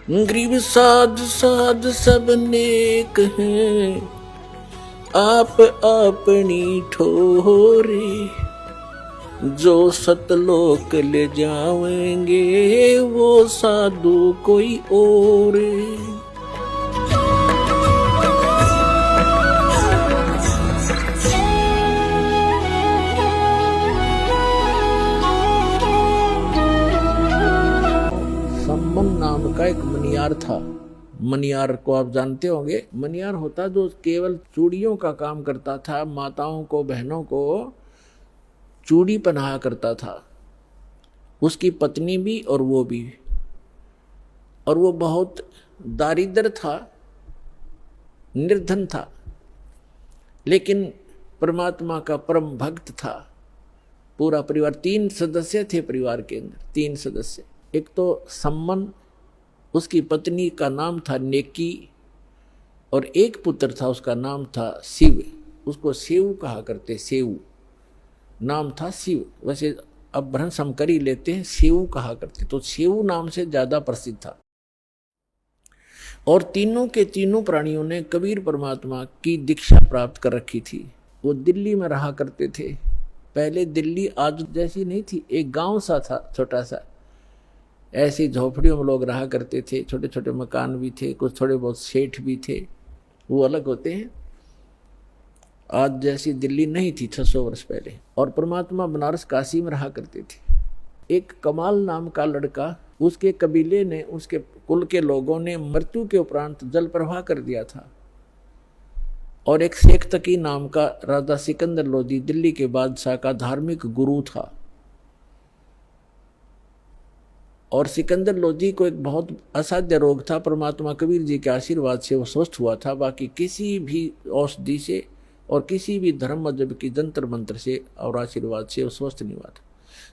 गरीब साध साध सब नेक हैं, आप अपनी ठोरे, जो सतलोक ले जाएंगे वो साधु कोई और। सम्मन नाम का एक मनियार था। मनियार को आप जानते होंगे। मनियार होता जो केवल चूड़ियों का काम करता था, माताओं को बहनों को चूड़ी पहनाया करता था, उसकी पत्नी भी और वो भी। और वो बहुत दारिद्र था, निर्धन था, लेकिन परमात्मा का परम भक्त था। पूरा परिवार, 3 सदस्य थे परिवार के अंदर, 3 सदस्य। एक तो सम्मन, उसकी पत्नी का नाम था नेकी, और एक पुत्र था उसका नाम था शिव। उसको शिव कहा करते, शिव नाम था शिव। वैसे अब भ्रंश हम कर ही लेते हैं, शिव कहा करते, तो शिव नाम से ज्यादा प्रसिद्ध था। और तीनों के तीनों प्राणियों ने कबीर परमात्मा की दीक्षा प्राप्त कर रखी थी। वो दिल्ली में रहा करते थे। पहले दिल्ली आज जैसी नहीं थी, एक गांव सा था छोटा सा। ऐसी झोपड़ियों में लोग रहा करते थे, छोटे छोटे मकान भी थे, कुछ थोड़े बहुत सेठ भी थे, वो अलग होते हैं। आज जैसी दिल्ली नहीं थी 600 वर्ष पहले। और परमात्मा बनारस काशी में रहा करते थे। एक कमाल नाम का लड़का, उसके कबीले ने, उसके कुल के लोगों ने मृत्यु के उपरांत जल प्रवाह कर दिया था। और एक शेख तकी नाम का राजा सिकंदर लोधी, दिल्ली के बादशाह का धार्मिक गुरु था। और सिकंदर लोधी को एक बहुत असाध्य रोग था। परमात्मा कबीर जी के आशीर्वाद से वो स्वस्थ हुआ था। बाकी किसी भी औषधि से और किसी भी धर्म मजहब की जंतर मंत्र से और आशीर्वाद से वो स्वस्थ नहीं हुआ था,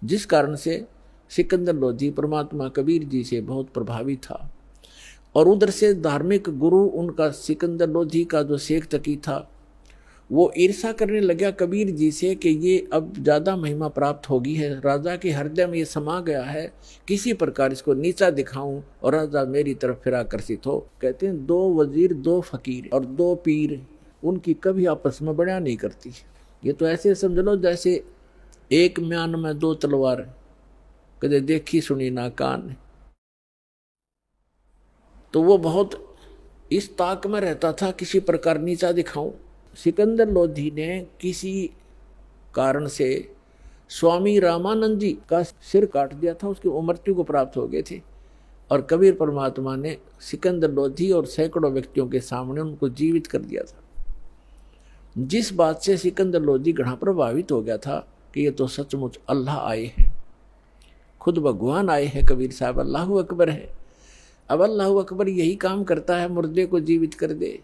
जिस कारण से सिकंदर लोधी परमात्मा कबीर जी से बहुत प्रभावित था। और उधर से धार्मिक गुरु उनका सिकंदर लोधी का जो शेख तकी था, वो ईर्षा करने लगा कबीर जी से कि ये अब ज़्यादा महिमा प्राप्त होगी है, राजा के हृदय में ये समा गया है, किसी प्रकार इसको नीचा दिखाऊं और राजा मेरी तरफ फिर आकर्षित हो। कहते हैं 2 वजीर 2 फकीर और 2 पीर, उनकी कभी आपस में बड़ा नहीं करती। ये तो ऐसे समझ लो जैसे एक म्यान में 2 तलवार, कदे देखी सुनी ना कान। तो वो बहुत इस ताक में रहता था, किसी प्रकार नीचा दिखाऊं। सिकंदर लोधी ने किसी कारण से स्वामी रामानंद जी का सिर काट दिया था, उसकी मृत्यु को प्राप्त हो गए थे। और कबीर परमात्मा ने सिकंदर लोधी और सैकड़ों व्यक्तियों के सामने उनको जीवित कर दिया था, जिस बात से सिकंदर लोधी घना प्रभावित हो गया था कि ये तो सचमुच अल्लाह आए हैं, खुद भगवान आए हैं। कबीर साहब अल्लाहु अकबर है। अब अल्लाहु अकबर यही काम करता है, मुर्दे को जीवित कर दे,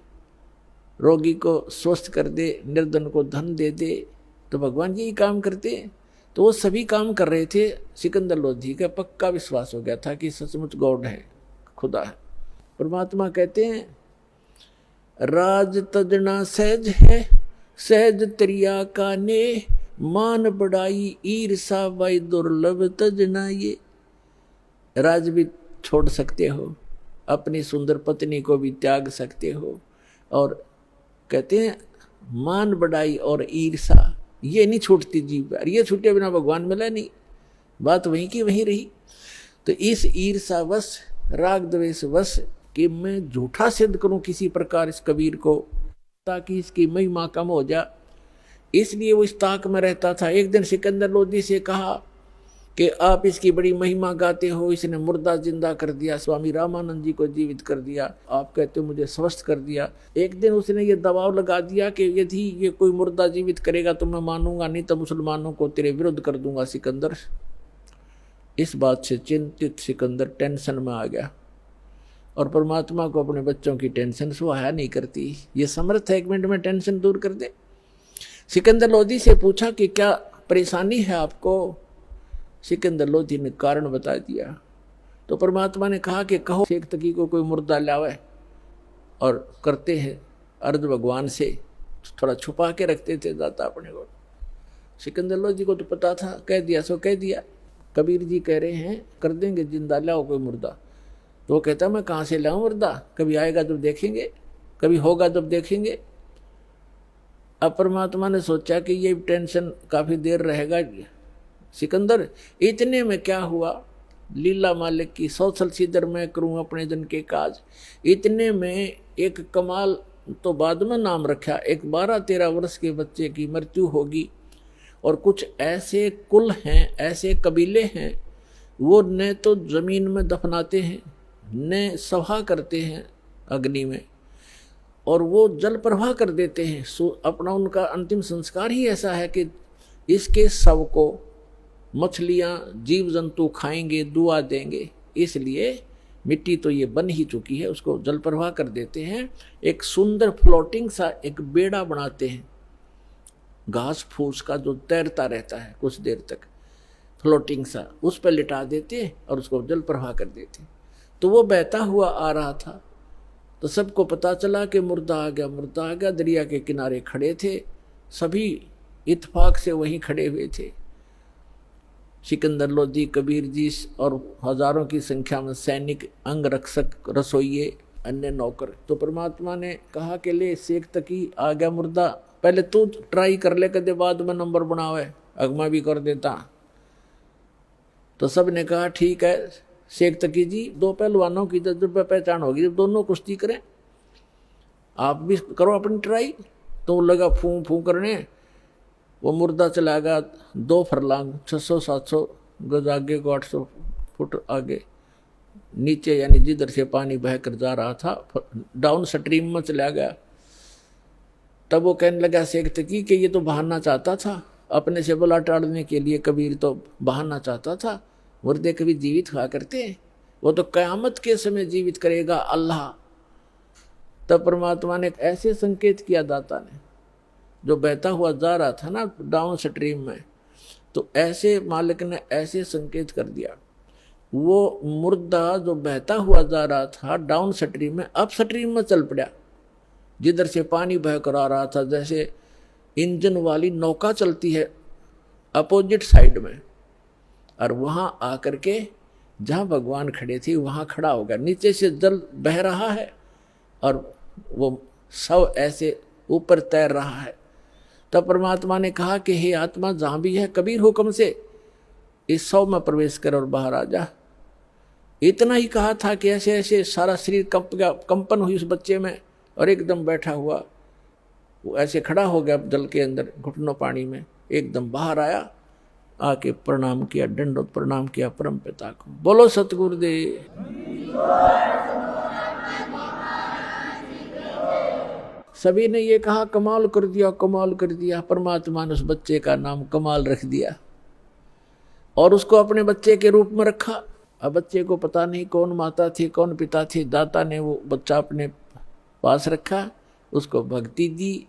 रोगी को स्वस्थ कर दे, निर्धन को धन दे दे, तो भगवान यही काम करते हैं। तो वो सभी काम कर रहे थे। सिकंदर लोधी का पक्का विश्वास हो गया था कि सचमुच गॉड है, खुदा है। परमात्मा कहते हैं राज तजना सहज है, सहज त्रिया का ने, मान बढ़ाई ईर्षा वाई दुर्लभ तजना। ये राज भी छोड़ सकते हो, अपनी सुंदर पत्नी को भी त्याग सकते हो, और कहते हैं मान बढ़ाई और ईर्षा ये नहीं छूटती जीव पर। ये छूटे बिना भगवान मिला नहीं, बात वहीं की वहीं रही। तो इस ईर्षा वश, राग द्वेष वश कि मैं झूठा सिद्ध करूं किसी प्रकार इस कबीर को, ताकि इसकी महिमा कम हो जाए, इसलिए वो इस ताक में रहता था। एक दिन सिकंदर लोधी से कहा कि आप इसकी बड़ी महिमा गाते हो, इसने मुर्दा जिंदा कर दिया, स्वामी रामानंद जी को जीवित कर दिया, आप कहते हो मुझे स्वस्थ कर दिया। एक दिन उसने ये दबाव लगा दिया कि यदि ये कोई मुर्दा जीवित करेगा तो मैं मानूंगा, नहीं तो मुसलमानों को तेरे विरुद्ध कर दूंगा। सिकंदर इस बात से चिंतित सिकंदर टेंशन में आ गया, और परमात्मा को अपने बच्चों की टेंशन सुहाया नहीं करती। ये समर्थ है 1 मिनट में टेंशन दूर कर दे। सिकंदर लोधी से पूछा कि क्या परेशानी है आपको। सिकंदर लोधी ने कारण बता दिया। तो परमात्मा ने कहा कि कहो शेख तकी को कोई मुर्दा लावे, और करते हैं अर्ध भगवान से, थोड़ा छुपा के रखते थे दाता अपने को। सिकंदर लोधी को तो पता था, कह दिया सो कह दिया। कबीर जी कह रहे हैं कर देंगे, जिंदा लाओ कोई मुर्दा। तो वो कहता मैं कहाँ से लाऊं मुर्दा, कभी आएगा जब देखेंगे, कभी होगा जब देखेंगे। अब परमात्मा ने सोचा कि ये टेंशन काफी देर रहेगा सिकंदर। इतने में क्या हुआ, लीला मालिक की, सौसल सीधर मैं करूं अपने जन के काज। इतने में एक कमाल तो बाद में नाम रखा, एक 12-13 वर्ष के बच्चे की मृत्यु होगी। और कुछ ऐसे कुल हैं, ऐसे कबीले हैं, वो न तो जमीन में दफनाते हैं न सभा करते हैं अग्नि में, और वो जल प्रवाह कर देते हैं। अपना उनका अंतिम संस्कार ही ऐसा है कि इसके शव को मछलियाँ जीव जंतु खाएंगे, दुआ देंगे, इसलिए मिट्टी तो ये बन ही चुकी है, उसको जल प्रवाह कर देते हैं। एक सुंदर फ्लोटिंग सा एक बेड़ा बनाते हैं, घास फूस का जो तैरता रहता है कुछ देर तक, फ्लोटिंग सा, उस पर लिटा देते हैं और उसको जल प्रवाह कर देते हैं। तो वो बहता हुआ आ रहा था, तो सबको पता चला कि मुर्दा आ गया, मुर्दा आ गया। दरिया के किनारे खड़े थे, सभी इत्तेफाक से वहीं खड़े हुए थे, सिकंदर लोधी, कबीर जी और हजारों की संख्या में सैनिक, अंगरक्षक, रसोइये, अन्य नौकर। तो परमात्मा ने कहा कि ले शेख तकी आ गया मुर्दा, पहले तू ट्राई कर ले, कदे बाद में नंबर बनावे, अगमा भी कर देता। तो सब ने कहा ठीक है शेख तकी जी, दो पहलवानों की जब पहचान होगी, जब दोनों कुश्ती करें, आप भी करो अपनी ट्राई। तो लगा फूं फूं करने, वो मुर्दा चला गया 2 फरलांग 600-700 गज आगे को 800 फुट आगे नीचे, यानी जिधर से पानी बहकर जा रहा था डाउन स्ट्रीम में चला गया। तब वो कहने लगा शेख तकी कि ये तो बहाना चाहता था, अपने से बुला टाड़ने के लिए कबीर तो बहाना चाहता था, मुर्दे कभी जीवित हुआ करते हैं, वो तो क़यामत के समय जीवित करेगा अल्लाह। तब परमात्मा ने ऐसे संकेत किया दाता ने, जो बहता हुआ जा रहा था ना डाउन स्ट्रीम में, तो ऐसे मालिक ने ऐसे संकेत कर दिया, वो मुर्दा जो बहता हुआ जा रहा था डाउन स्ट्रीम में, अप स्ट्रीम में चल पड़ा, जिधर से पानी बह कर आ रहा था, जैसे इंजन वाली नौका चलती है अपोजिट साइड में, और वहां आकर के जहां भगवान खड़े थे वहां खड़ा हो गया। नीचे से जल बह रहा है और वो सब ऐसे ऊपर तैर रहा है। तब परमात्मा ने कहा कि हे आत्मा, जहां भी है कबीर हुक्म से इस शव में प्रवेश कर और बाहर आ जा। इतना ही कहा था कि ऐसे ऐसे सारा शरीर कंप गया, कंपन हुई उस बच्चे में, और एकदम बैठा हुआ वो ऐसे खड़ा हो गया जल के अंदर, घुटनों पानी में, एकदम बाहर आया, आके प्रणाम किया, दंडोत प्रणाम किया परम पिता को। बोलो सतगुरुदेव। सभी ने ये कहा कमाल कर दिया, कमाल कर दिया। परमात्मा ने उस बच्चे का नाम कमाल रख दिया और उसको अपने बच्चे के रूप में रखा। अब बच्चे को पता नहीं कौन माता थी कौन पिता थी, दाता ने वो बच्चा अपने पास रखा, उसको भक्ति दी।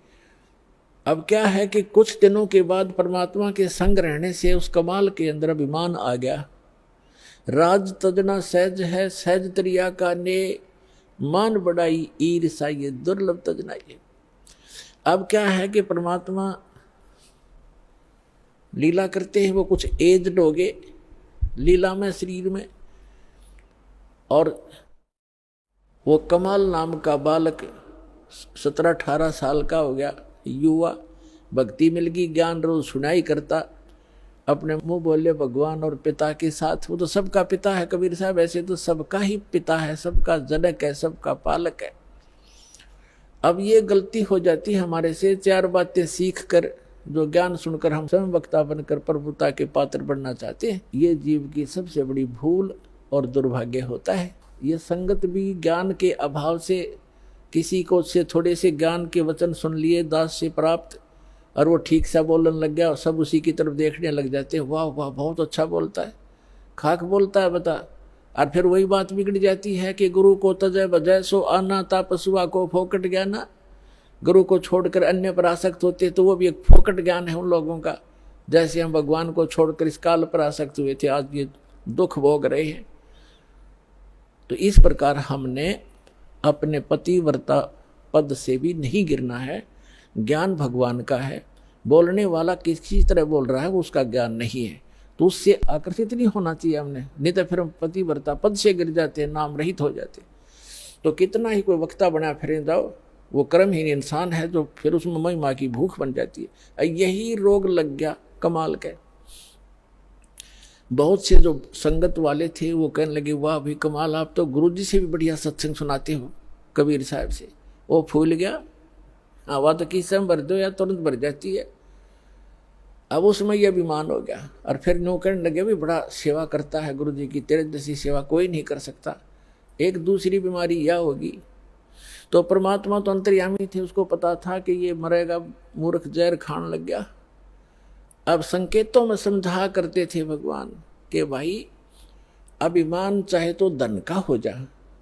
अब क्या है कि कुछ दिनों के बाद परमात्मा के संग रहने से उस कमाल के अंदर अभिमान आ गया। राज तजना सहज है, सहज तरिया का ने, मान बढ़ाई ईर्षा ये दुर्लभ तजना ये। अब क्या है कि परमात्मा लीला करते हैं, वो कुछ एज्ड हो गए लीला में, शरीर में, और वो कमाल नाम का बालक 17-18 साल का हो गया, युवा, भक्ति मिल गई, ज्ञान रोज सुनाई करता, अपने मुंह बोले भगवान और पिता के साथ। वो तो सबका पिता है कबीर साहब, ऐसे तो सबका ही पिता है, सबका जनक है, सबका पालक है। अब ये गलती हो जाती है हमारे से, 4 बातें सीख कर, जो ज्ञान सुनकर हम स्वयं वक्ता बनकर प्रभुता के पात्र बनना चाहते हैं, ये जीव की सबसे बड़ी भूल और दुर्भाग्य होता है। ये संगत भी ज्ञान के अभाव से, किसी को से थोड़े से ज्ञान के वचन सुन लिए दास से प्राप्त, और वो ठीक सा बोलने लग गया और सब उसी की तरफ देखने लग जाते हैं, वाह वाह बहुत अच्छा बोलता है, खाक बोलता है बता। और फिर वही बात बिगड़ जाती है कि गुरु को तजय बजय सो आना ता पशुआ को फोकट ज्ञान। गुरु को छोड़कर अन्य पर आसक्त होते तो वो भी एक फोकट ज्ञान है उन लोगों का, जैसे हम भगवान को छोड़कर इस काल पर आसक्त हुए थे, आज ये दुख भोग रहे हैं। तो इस प्रकार हमने अपने पतिव्रता पद से भी नहीं गिरना है। ज्ञान भगवान का है, बोलने वाला किसी तरह बोल रहा है वो उसका ज्ञान नहीं है। तो उससे आकर्षित नहीं होना चाहिए हमने, नहीं तो फिर हम पतिव्रता पद से गिर जाते हैं, नाम रहित हो जाते। तो कितना ही कोई वक्ता बना फिर जाओ, वो कर्महीन इंसान है जो फिर उसमें महिमा की भूख बन जाती है। यही रोग लग गया कमाल के। बहुत से जो संगत वाले थे वो कहने लगे, वाह भाई कमाल, आप तो गुरुजी से भी बढ़िया सत्संग सुनाते हो, कबीर साहब से। वो फूल गया, हवा तो किस समय भर दो या तुरंत भर जाती है। अब उसमें यह अभिमान हो गया और फिर नो कहने लगे, भी बड़ा सेवा करता है गुरुजी की, तेरे जैसी सेवा कोई नहीं कर सकता। एक दूसरी बीमारी यह होगी। तो परमात्मा तो अंतर्यामी थे, उसको पता था कि ये मरेगा, मूर्ख जहर खाने लग गया। अब संकेतों में समझा करते थे भगवान कि भाई अभिमान चाहे तो धन का हो जा,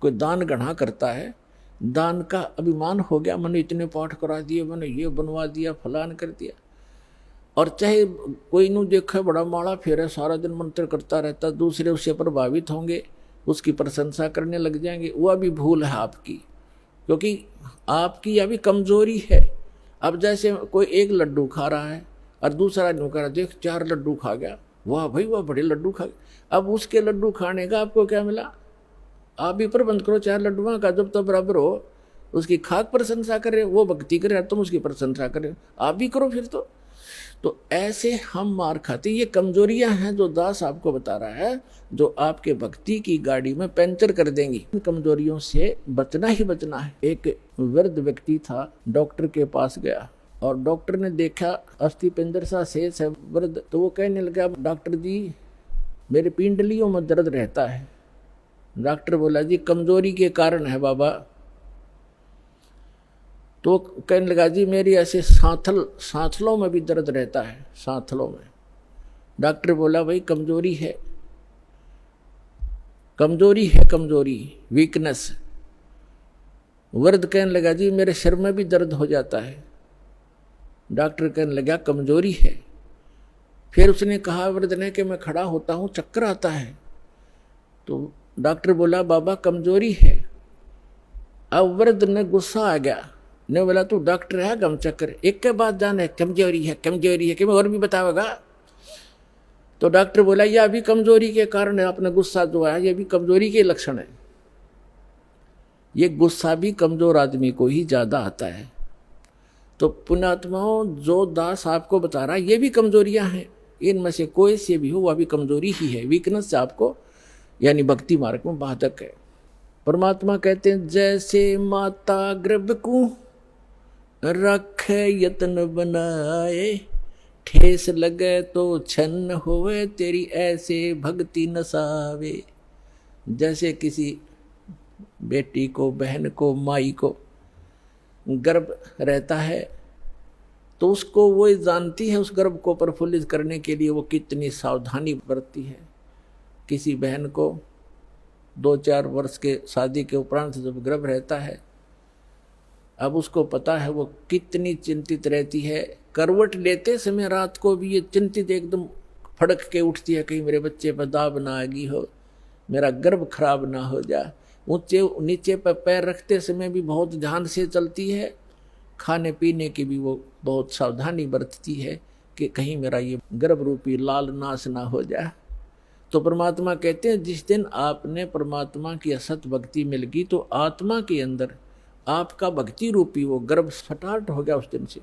कोई दान गढ़ा करता है, दान का अभिमान हो गया, मैंने इतने पाठ करा दिए, मैंने ये बनवा दिया, फलान कर दिया। और चाहे कोई नू देखे बड़ा माड़ा फेरे, सारा दिन मंत्र करता रहता, दूसरे उससे प्रभावित होंगे, उसकी प्रशंसा करने लग जाएंगे, वह भी भूल है आपकी, क्योंकि आपकी यह भी कमजोरी है। अब जैसे कोई एक लड्डू खा रहा है और दूसरा यूँ कह रहा, देख 4 लड्डू खा गया, वाह भाई वाह बड़े लड्डू खा गए। अब उसके लड्डू खाने का आपको क्या मिला? आप भी प्रबंध करो 4 लड्डुओं का, जब तक बराबर हो, उसकी खाक प्रशंसा करे, वो भक्ति करे, तुम उसकी प्रशंसा करे, आप भी करो फिर। तो ऐसे हम मार खाते। ये कमजोरियां हैं जो दास आपको बता रहा है, जो आपके भक्ति की गाड़ी में पंचर कर देंगी। इन कमजोरियों से बचना ही बचना है। एक वृद्ध व्यक्ति था, डॉक्टर के पास गया और डॉक्टर ने देखा अस्थि पिंजर सा शेष है वृद्ध, तो वो कहने लगा, डॉक्टर जी मेरे पिंडलियों में दर्द रहता है। डॉक्टर बोला, जी कमजोरी के कारण है बाबा। तो कहने लगा, जी मेरी ऐसे सांथलों में भी दर्द रहता है, सांथलों में। डॉक्टर बोला, भाई कमजोरी है, कमजोरी है, कमजोरी, वीकनेस। वृद्ध कहने लगा, जी मेरे सिर में भी दर्द हो जाता है। डॉक्टर कहने लगा, कमजोरी है। फिर उसने कहा वृद्ध ने कि मैं खड़ा होता हूं चक्कर आता है। तो डॉक्टर बोला, बाबा कमजोरी है। अब वृद्ध ने गुस्सा आ गया, ने बोला, तू डॉक्टर है गम चक्कर, एक के बाद जाने कमजोरी है, कमजोरी है, कि मैं और भी बतावेगा। तो डॉक्टर बोला, यह भी कमजोरी के कारण है, अपना गुस्सा जो है ये भी कमजोरी के लक्षण है। ये गुस्सा भी कमजोर आदमी को ही ज्यादा आता है। तो पुण्यात्माओं, जो दास आपको बता रहा है ये भी कमजोरियां हैं, इनमें से कोई से भी हो वह भी कमजोरी ही है, वीकनेस से आपको यानी भक्ति मार्ग में बाधक है। परमात्मा कहते हैं, जैसे माता गर्भ को रखे यत्न बनाए, ठेस लगे तो छन्न होवे, तेरी ऐसे भक्ति नसावे। जैसे किसी बेटी को, बहन को, माई को गर्भ रहता है तो उसको वो जानती है, उस गर्भ को प्रफुल्लित करने के लिए वो कितनी सावधानी बरतती है। किसी बहन को 2-4 वर्ष के शादी के उपरांत जब गर्भ रहता है, अब उसको पता है वो कितनी चिंतित रहती है। करवट लेते समय रात को भी ये चिंतित एकदम फड़क के उठती है, कहीं मेरे बच्चे पर दाब ना आ गई हो, मेरा गर्भ खराब ना हो जाए। ऊंचे नीचे पर पैर रखते समय भी बहुत ध्यान से चलती है, खाने पीने की भी वो बहुत सावधानी बरतती है कि कहीं मेरा ये गर्भ रूपी लाल नाश ना हो जाए। तो परमात्मा कहते हैं, जिस दिन आपने परमात्मा की असत भक्ति मिल गई तो आत्मा के अंदर आपका भक्ति रूपी वो गर्भ स्टार्ट हो गया उस दिन से।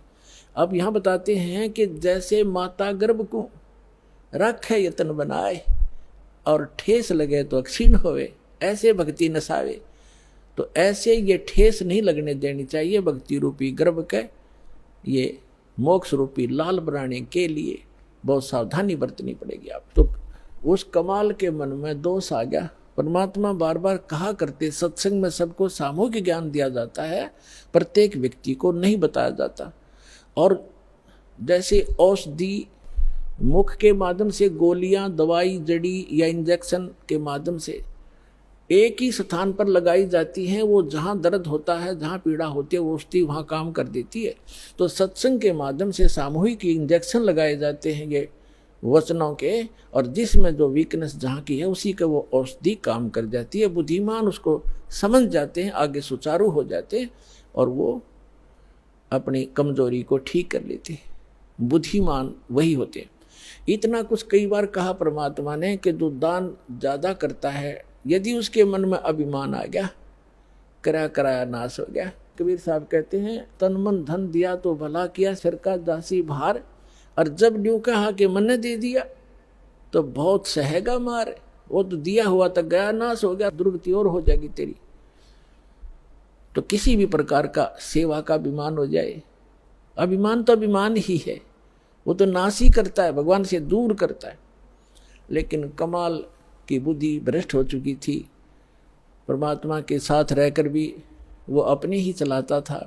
अब यहाँ बताते हैं कि जैसे माता गर्भ को रखे यत्न बनाए और ठेस लगे तो क्षीण होवे, ऐसे भक्ति नसावे। तो ऐसे ये ठेस नहीं लगने देनी चाहिए भक्ति रूपी गर्भ के। ये मोक्ष रूपी लाल बनाने के लिए बहुत सावधानी बरतनी पड़ेगी आप। तो उस कमाल के मन में दोष आ गया। परमात्मा बार बार कहा करते, सत्संग में सबको सामूहिक ज्ञान दिया जाता है, प्रत्येक व्यक्ति को नहीं बताया जाता। और जैसे औषधि मुख के माध्यम से, गोलियां, दवाई, जड़ी या इंजेक्शन के माध्यम से एक ही स्थान पर लगाई जाती हैं, वो जहाँ दर्द होता है, जहाँ पीड़ा होती है, वो औषधि वहाँ काम कर देती है। तो सत्संग के माध्यम से सामूहिक इंजेक्शन लगाए जाते हैं ये वचनों के, और जिसमें जो वीकनेस जहाँ की है उसी के वो औषधि काम कर जाती है। बुद्धिमान उसको समझ जाते हैं, आगे सुचारू हो जाते हैं और वो अपनी कमजोरी को ठीक कर लेते हैं। बुद्धिमान वही होते हैं। इतना कुछ कई बार कहा परमात्मा ने कि जो दान ज्यादा करता है, यदि उसके मन में अभिमान आ गया, कराया नाश हो गया। कबीर साहब कहते हैं, तन मन धन दिया तो भला किया, सिर का दासी भार, और जब न्यू कहा कि मन ने दे दिया तो बहुत सहेगा मार। वो तो दिया हुआ तक गया, नाश हो गया, दुर्गति और हो जाएगी तेरी। तो किसी भी प्रकार का सेवा का अभिमान हो जाए, अभिमान तो अभिमान ही है, वो तो नाश ही करता है, भगवान से दूर करता है। लेकिन कमाल की बुद्धि भ्रष्ट हो चुकी थी, परमात्मा के साथ रहकर भी वो अपनी ही चलाता था।